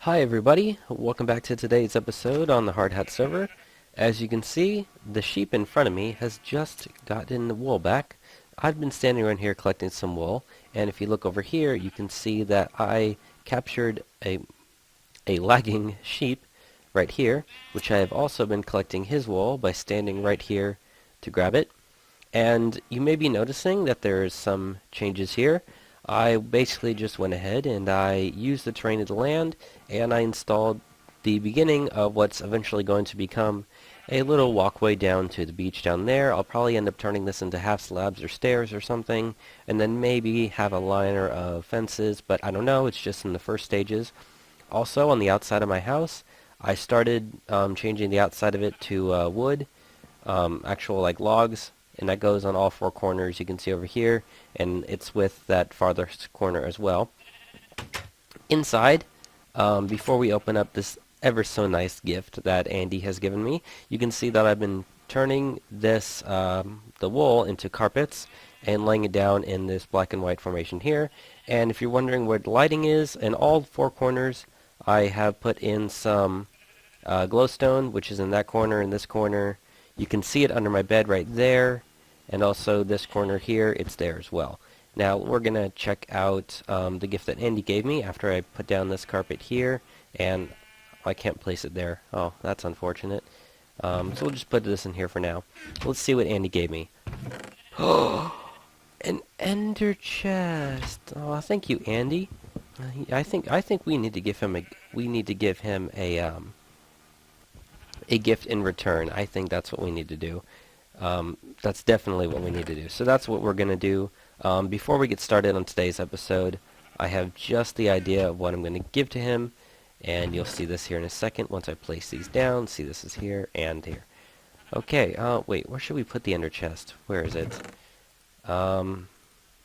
Hi everybody, welcome back to today's episode on the Hardhat Server. As you can see, the sheep in front of me has just gotten the wool back. I've been standing around here collecting some wool, and if you look over here, you can see that I captured a lagging sheep right here, which I have also been collecting his wool by standing right here to grab it. And you may be noticing that there's some changes here. I basically just went ahead and I used the terrain of the land and I installed the beginning of what's eventually going to become a little walkway down to the beach down there. I'll probably end up turning this into half slabs or stairs or something, and then maybe have a liner of fences, but I don't know, it's just in the first stages. Also, on the outside of my house, I started changing the outside of it to wood, actual like logs, and that goes on all four corners you can see over here, and it's with that farthest corner as well. Inside, before we open up this ever so nice gift that Andy has given me, you can see that I've been turning this the wool into carpets and laying it down in this black and white formation here. And if you're wondering where the lighting is, in all four corners I have put in some glowstone, which is in that corner and this corner. You can see it under my bed right there, and also this corner here, it's there as well. Now we're going to check out the gift that Andy gave me after I put down this carpet here, and I can't place it there. Oh, that's unfortunate. So we'll just put this in here for now. Let's see what Andy gave me. An ender chest. Oh, thank you, Andy. I think we need to give him a gift in return. I think that's what we need to do. That's definitely what we need to do. So that's what we're going to do. Before we get started on today's episode, I have just the idea of what I'm going to give to him, and you'll see this here in a second once I place these down. See, this is here and here. Okay, wait, where should we put the ender chest? Where is it?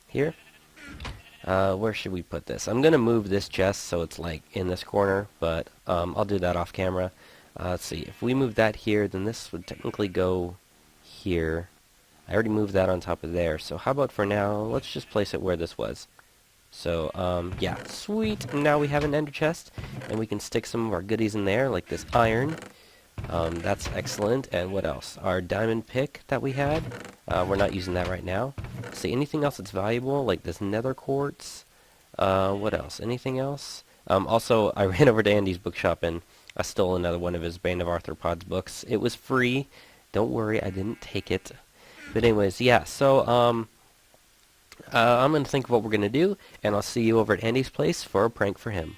Here? Where should we put this? I'm going to move this chest so it's like in this corner, but I'll do that off camera. Let's see, if we move that here, then this would technically go here. I already moved that on top of there, so how about for now, let's just place it where this was. So, yeah, sweet. Now we have an ender chest, and we can stick some of our goodies in there, like this iron. That's excellent. And what else? Our diamond pick that we had. We're not using that right now. See, anything else that's valuable, like this nether quartz. What else? Anything else? Also, I ran over to Andy's bookshop and I stole another one of his Bane of Arthropods books. It was free. Don't worry, I didn't take it. But anyways, yeah, so I'm going to think of what we're going to do, and I'll see you over at Andy's place for a prank for him.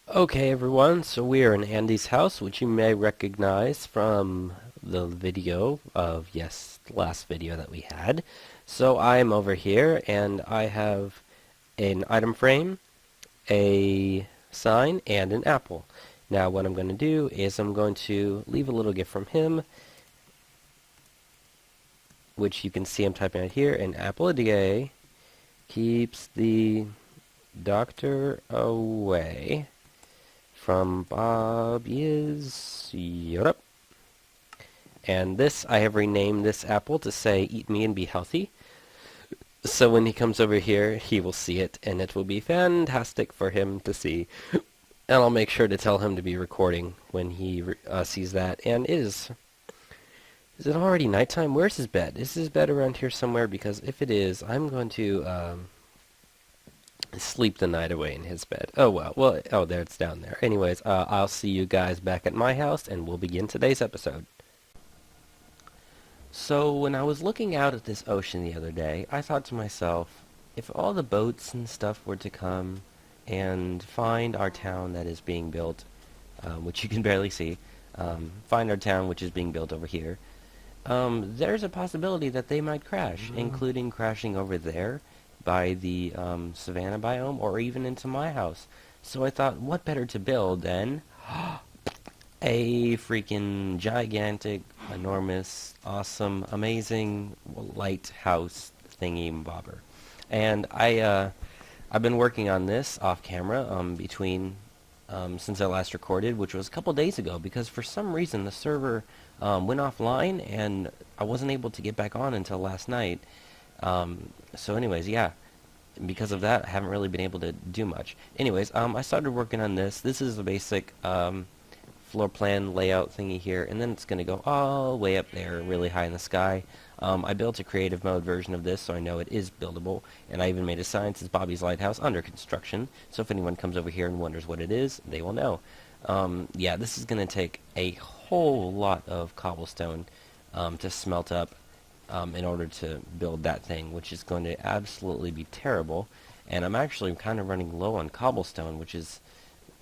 Okay, everyone, so we are in Andy's house, which you may recognize from the video of, yes, the last video that we had. So I'm over here, and I have an item frame, a sign, and an apple. Now what I'm going to do is I'm going to leave a little gift from him, which you can see I'm typing out here. An apple a day keeps the doctor away from Bobby's Europe. And this, I have renamed this apple to say, eat me and be healthy. So when he comes over here, he will see it, and it will be fantastic for him to see. And I'll make sure to tell him to be recording when he sees that. And is it already nighttime? Where's his bed? Is his bed around here somewhere? Because if it is, I'm going to sleep the night away in his bed. Oh, well, oh, there, it's down there. Anyways, I'll see you guys back at my house, and we'll begin today's episode. So when I was looking out at this ocean the other day, I thought to myself, if all the boats and stuff were to come and find our town that is being built, which you can barely see, find our town which is being built over here, there's a possibility that they might crash, including crashing over there by the savanna biome, or even into my house. So I thought, what better to build than a freaking gigantic, enormous, awesome, amazing lighthouse thingy-bobber. And I've been working on this off camera between since I last recorded, which was a couple days ago, because for some reason the server went offline and I wasn't able to get back on until last night. So anyways, yeah, because of that, I haven't really been able to do much. Anyways, I started working on this. This is a basic floor plan layout thingy here, and then it's going to go all the way up there, really high in the sky. I built a creative mode version of this, so I know it is buildable, and I even made a sign. It says Bobby's Lighthouse under construction, so if anyone comes over here and wonders what it is, they will know. Yeah, this is going to take a whole lot of cobblestone to smelt up in order to build that thing, which is going to absolutely be terrible. And I'm actually kind of running low on cobblestone, which is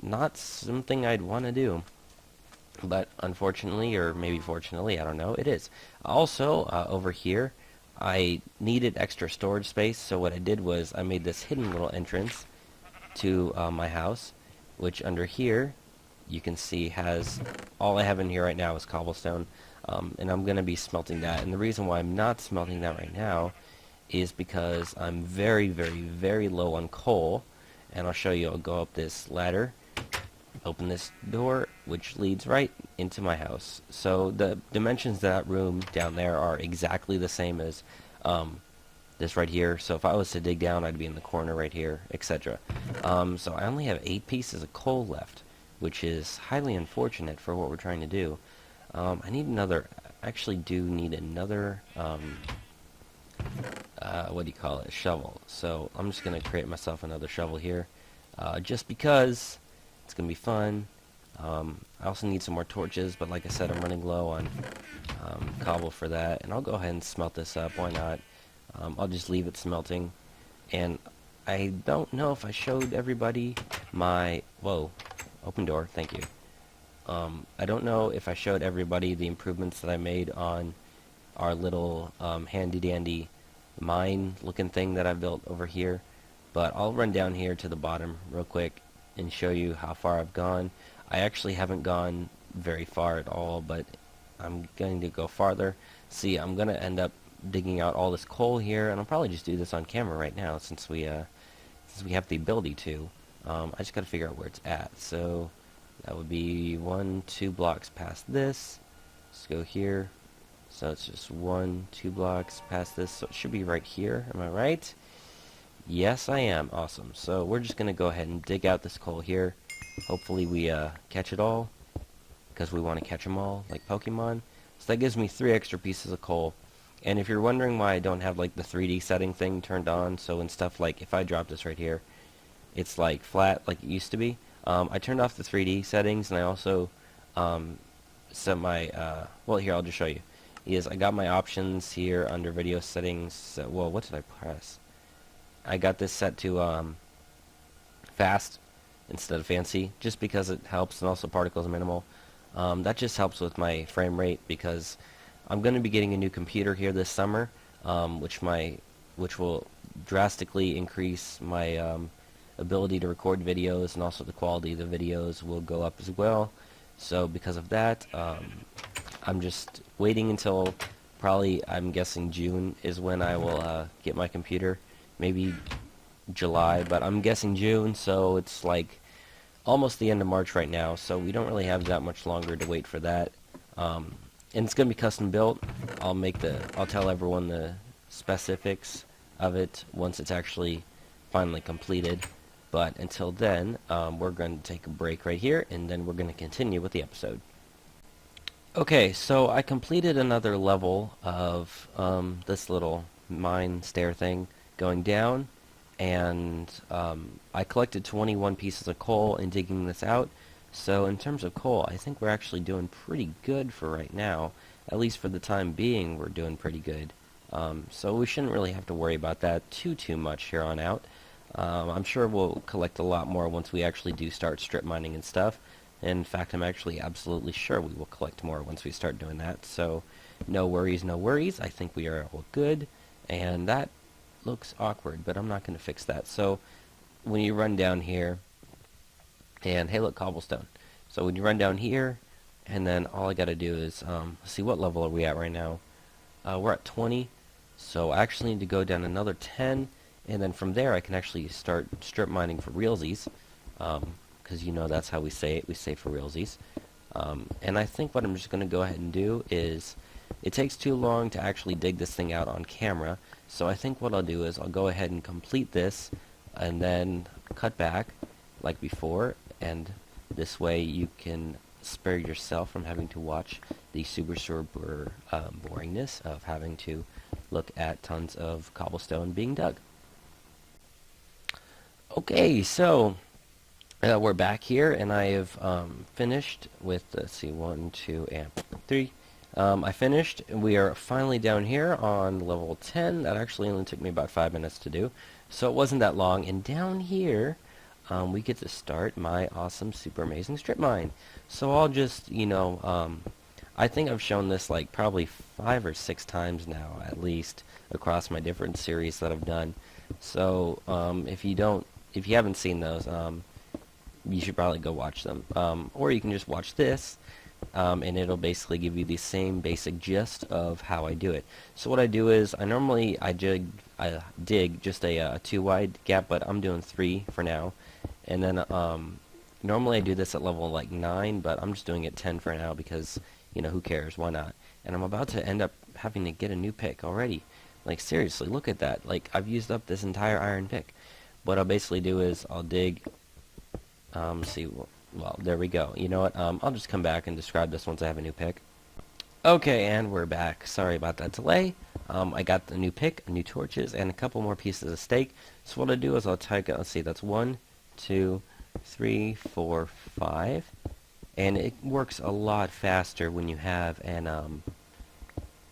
not something I'd want to do. But unfortunately, or maybe fortunately, I don't know, it is. Also, over here, I needed extra storage space, so what I did was I made this hidden little entrance to my house, which under here, you can see has, all I have in here right now is cobblestone, and I'm going to be smelting that. And the reason why I'm not smelting that right now is because I'm very, very, very low on coal, and I'll show you. I'll go up this ladder, open this door, which leads right into my house. So the dimensions of that room down there are exactly the same as this right here. So if I was to dig down, I'd be in the corner right here, etc. So I only have 8 pieces of coal left, which is highly unfortunate for what we're trying to do. I need another, actually do need another, what do you call it, shovel. So I'm just going to create myself another shovel here, just because it's going to be fun. I also need some more torches, but like I said, I'm running low on cobble for that, and I'll go ahead and smelt this up. Why not? I'll just leave it smelting. And I don't know if I showed everybody my... Whoa. Open door. Thank you. I don't know if I showed everybody the improvements that I made on our little handy-dandy mine-looking thing that I built over here. But I'll run down here to the bottom real quick and show you how far I've gone. I actually haven't gone very far at all, but I'm going to go farther. See, I'm going to end up digging out all this coal here, and I'll probably just do this on camera right now since we have the ability to. I just got to figure out where it's at. So that would be 1-2 blocks past this. Let's go here. So it's just 1-2 blocks past this. So it should be right here. Am I right? Yes, I am. Awesome. So we're just going to go ahead and dig out this coal here. Hopefully we catch it all, because we want to catch them all, like Pokemon. So that gives me 3 extra pieces of coal. And if you're wondering why I don't have like the 3D setting thing turned on, so in stuff like if I drop this right here, it's like flat like it used to be. I turned off the 3D settings, and I also set my, well, here, I'll just show you. I got my options here under video settings. Well, what did I press? I got this set to fast instead of fancy, just because it helps, and also particles minimal. That just helps with my frame rate, because I'm going to be getting a new computer here this summer, which will drastically increase my ability to record videos, and also the quality of the videos will go up as well. So because of that, I'm just waiting until probably, I'm guessing June is when I will get my computer. Maybe July, but I'm guessing June, so it's like almost the end of March right now, so we don't really have that much longer to wait for that. And it's going to be custom built. I'll tell everyone the specifics of it once it's actually finally completed. But until then, we're going to take a break right here, and then we're going to continue with the episode. Okay, so I completed another level of this little mine stair thing going down, and I collected 21 pieces of coal in digging this out. So in terms of coal, I think we're actually doing pretty good for right now. At least for the time being, we're doing pretty good. So we shouldn't really have to worry about that too much here on out. I'm sure we'll collect a lot more once we actually do start strip mining and stuff. In fact, I'm actually absolutely sure we will collect more once we start doing that. So no worries, no worries. I think we are all good. And that looks awkward, but I'm not going to fix that. So when you run down here, and hey, look, cobblestone. So when you run down here, and then all I got to do is, see, what level are we at right now? We're at 20, so I actually need to go down another 10, and then from there I can actually start strip mining for realsies, because you know that's how we say it. We say for realsies. And I think what I'm just going to go ahead and do is it takes too long to actually dig this thing out on camera, so I think what I'll do is I'll go ahead and complete this and then cut back like before, and this way you can spare yourself from having to watch the super boringness of having to look at tons of cobblestone being dug. Okay, so we're back here, and I have finished with, let's see, 1, 2, and 3. I finished. We are finally down here on level 10. That actually only took me about 5 minutes to do, so it wasn't that long. And down here, we get to start my awesome, super amazing strip mine. So I'll just, I think I've shown this like probably 5 or 6 times now, at least, across my different series that I've done. So if you haven't seen those, you should probably go watch them. Or you can just watch this, and it'll basically give you the same basic gist of how I do it. So what I do is, I dig just a 2 wide gap, but I'm doing 3 for now. And then normally I do this at level like 9, but I'm just doing it 10 for now because, who cares? Why not? And I'm about to end up having to get a new pick already. Like, seriously, look at that. Like, I've used up this entire iron pick. What I'll basically do is I'll dig, well, there we go. You know what, I'll just come back and describe this once I have a new pick. Okay, and we're back. Sorry about that delay. I got the new pick, new torches, and a couple more pieces of steak. So what I do is I'll take, let's see, that's 1, 2, 3, 4, 5. And it works a lot faster when you have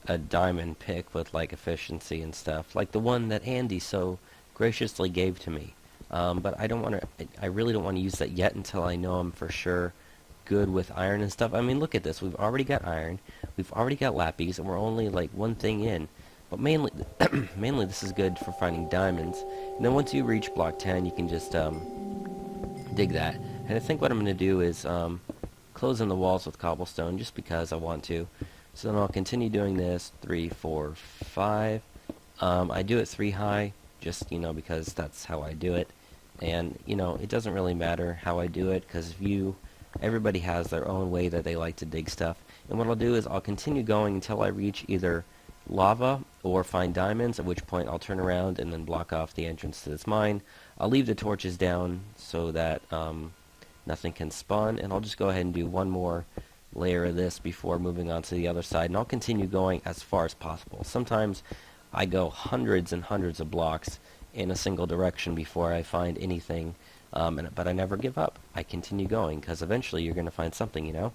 a diamond pick with like efficiency and stuff, like the one that Andy so graciously gave to me. But I really don't want to use that yet until I know I'm for sure good with iron and stuff. I mean, look at this. We've already got iron, we've already got lapis, and we're only like one thing in. But mainly, mainly this is good for finding diamonds. And then once you reach block 10, you can just dig that. And I think what I'm going to do is close in the walls with cobblestone just because I want to. So then I'll continue doing this, 3, 4, 5. I do it 3 high, just, because that's how I do it. And, it doesn't really matter how I do it, because everybody has their own way that they like to dig stuff. And what I'll do is I'll continue going until I reach either lava or find diamonds, at which point I'll turn around and then block off the entrance to this mine. I'll leave the torches down so that nothing can spawn, and I'll just go ahead and do one more layer of this before moving on to the other side, and I'll continue going as far as possible. Sometimes I go hundreds and hundreds of blocks in a single direction before I find anything, but I never give up. I continue going, because eventually you're going to find something, I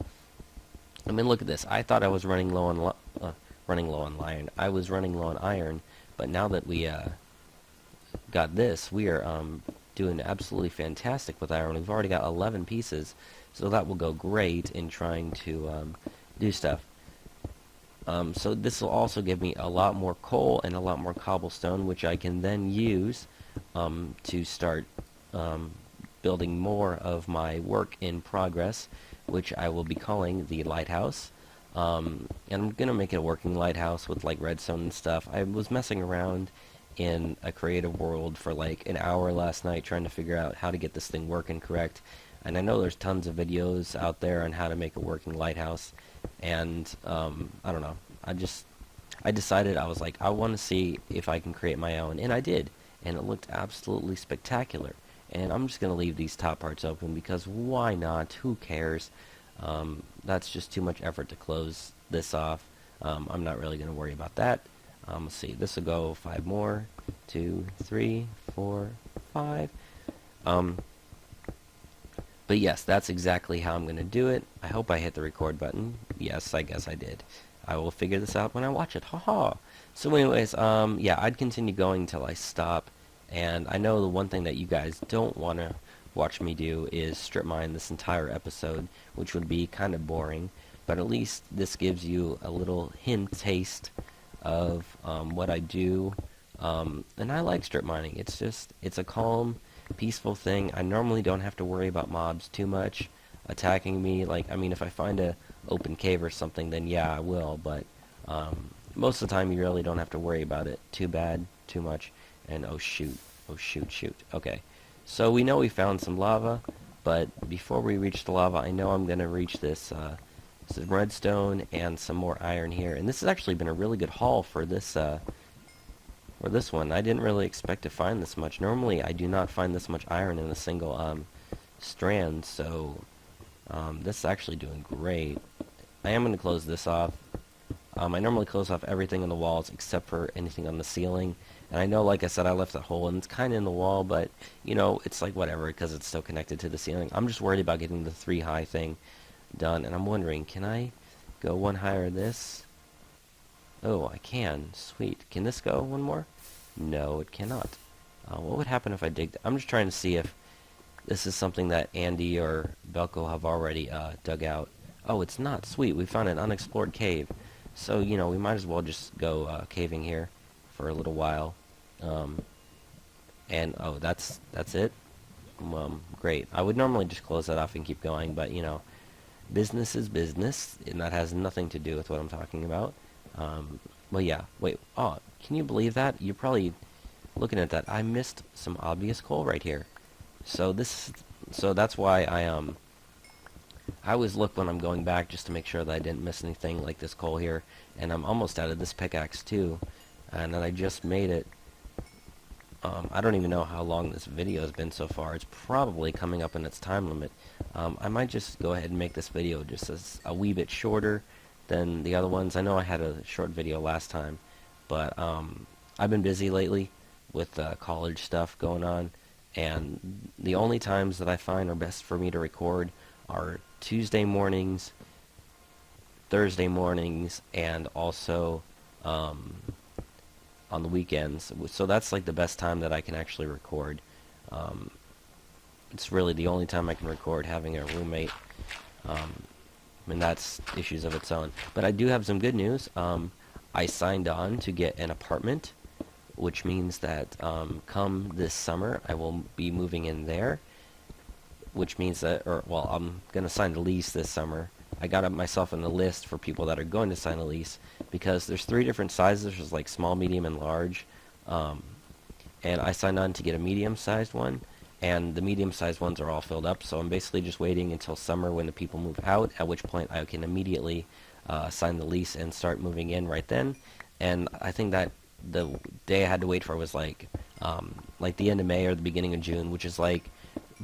mean, look at this. I thought I was running low on iron. I was running low on iron, but now that we got this, we are doing absolutely fantastic with iron. We've already got 11 pieces, so that will go great in trying to do stuff. So this will also give me a lot more coal and a lot more cobblestone, which I can then use to start building more of my work in progress, which I will be calling the Lighthouse. And I'm going to make it a working lighthouse with like redstone and stuff. I was messing around in a creative world for like an hour last night trying to figure out how to get this thing working correct. And I know there's tons of videos out there on how to make a working lighthouse. And I don't know. I decided, I was like, I want to see if I can create my own. And I did. And it looked absolutely spectacular. And I'm just going to leave these top parts open because why not? Who cares? That's just too much effort to close this off. I'm not really going to worry about that. Let's see. This will go 5 more. 2, 3, 4, 5. But yes, that's exactly how I'm going to do it. I hope I hit the record button. Yes, I guess I did. I will figure this out when I watch it. Haha. So anyways, yeah, I'd continue going until I stop. And I know the one thing that you guys don't want to watch me do is strip mine this entire episode, which would be kind of boring. But at least this gives you a little taste of what I do. And I like strip mining. It's a calm, peaceful thing. I normally don't have to worry about mobs too much attacking me. Like, I mean, if I find a open cave or something, then yeah, I will. But most of the time, you really don't have to worry about it too much. And oh shoot. Okay, so we know we found some lava, but before we reach the lava, I know I'm gonna reach this some redstone and some more iron here. And this has actually been a really good haul for this one. I didn't really expect to find this much. Normally, I do not find this much iron in a single strand, so this is actually doing great. I am going to close this off. I normally close off everything on the walls except for anything on the ceiling. And I know, like I said, I left that hole, and it's kind of in the wall, but, you know, it's like whatever because it's still connected to the ceiling. I'm just worried about getting the 3 high thing done, and I'm wondering, can I go one higher this? Oh, I can. Sweet. Can this go one more? No, it cannot. What would happen if I dig... I'm just trying to see if this is something that Andy or Belko have already dug out. Oh, it's not. Sweet. We found an unexplored cave. So, you know, we might as well just go caving here for a little while. And, oh, that's it? Great. I would normally just close that off and keep going, but, you know, business is business, and that has nothing to do with what I'm talking about. Well, yeah. Wait. Oh, can you believe that? You're probably looking at that. I missed some obvious coal right here. So that's why I always look when I'm going back just to make sure that I didn't miss anything like this coal here. And I'm almost out of this pickaxe too. And then I just made it. I don't even know how long this video has been so far. It's probably coming up in its time limit. I might just go ahead and make this video just as a wee bit shorter than the other ones. I know I had a short video last time, but I've been busy lately with college stuff going on, and the only times that I find are best for me to record are Tuesday mornings, Thursday mornings, and also on the weekends. So that's like the best time that I can actually record. It's really the only time I can record having a roommate. And that's issues of its own. But I do have some good news. I signed on to get an apartment, which means that come this summer I will be moving in there, which means that, well, I'm going to sign the lease this summer. I got myself on the list for people that are going to sign a lease because there's 3 different sizes. There's like small, medium, and large. And I signed on to get a medium-sized one. And the medium-sized ones are all filled up, so I'm basically just waiting until summer when the people move out, at which point I can immediately sign the lease and start moving in right then. And I think that the day I had to wait for was like the end of May or the beginning of June, which is like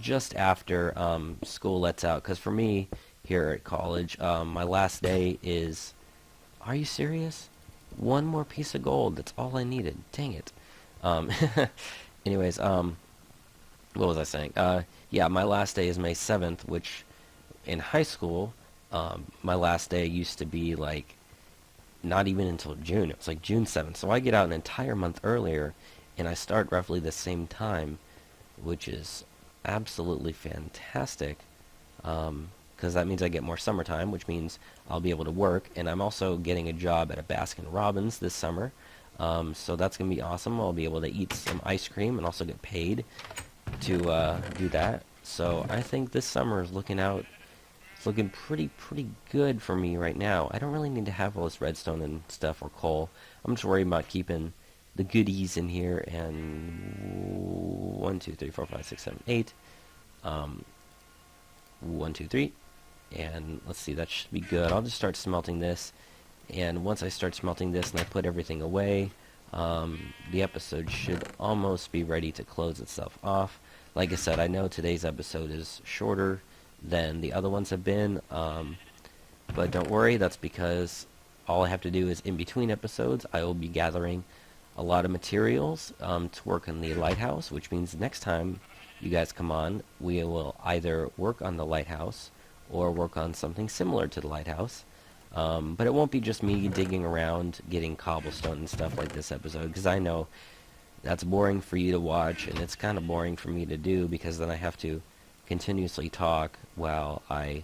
just after school lets out. Because for me, here at college, my last day is... Are you serious? 1 more piece of gold. That's all I needed. Dang it. Anyways, what was I saying? Yeah, my last day is May 7th, which in high school, my last day used to be like not even until June. It was like June 7th. So I get out an entire month earlier, and I start roughly the same time, which is absolutely fantastic, because that means I get more summertime, which means I'll be able to work, and I'm also getting a job at a Baskin-Robbins this summer, so that's going to be awesome. I'll be able to eat some ice cream and also get paid to do that. So I think this summer is looking pretty good for me right now. I don't really need to have all this redstone and stuff or coal. I'm just worried about keeping the goodies in here. And 1 2 3 4 5 6 7 8 1 2 3, and let's see, that should be good. I'll just start smelting this, and once I start smelting this and I put everything away, the episode should almost be ready to close itself off. Like I said, I know today's episode is shorter than the other ones have been, but don't worry, that's because all I have to do is in between episodes I will be gathering a lot of materials to work on the lighthouse, which means next time you guys come on, we will either work on the lighthouse or work on something similar to the lighthouse. But it won't be just me digging around getting cobblestone and stuff like this episode, because I know that's boring for you to watch, and it's kind of boring for me to do, because then I have to continuously talk while I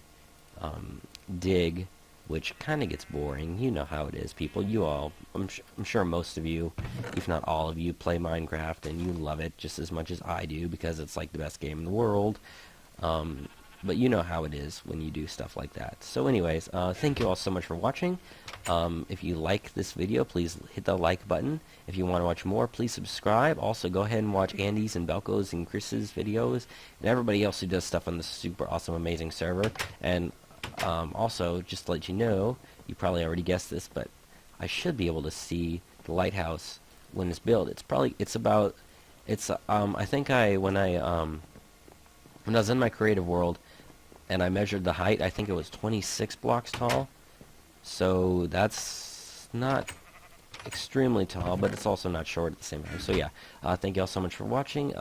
dig, which kind of gets boring. You know how it is, people. You all, I'm sure most of you, if not all of you, play Minecraft, and you love it just as much as I do, because it's like the best game in the world. But you know how it is when you do stuff like that. So anyways, thank you all so much for watching. If you like this video, please hit the like button. If you want to watch more, please subscribe. Also, go ahead and watch Andy's and Belko's and Chris's videos, and everybody else who does stuff on this super awesome, amazing server. And Also, just to let you know, you probably already guessed this, but I should be able to see the lighthouse when it's built. I think when I was in my creative world and I measured the height, I think it was 26 blocks tall. So that's not extremely tall, but it's also not short at the same time. So yeah, thank you all so much for watching.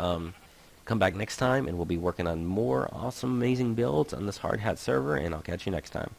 Come back next time, and we'll be working on more awesome, amazing builds on this HardHat server, and I'll catch you next time.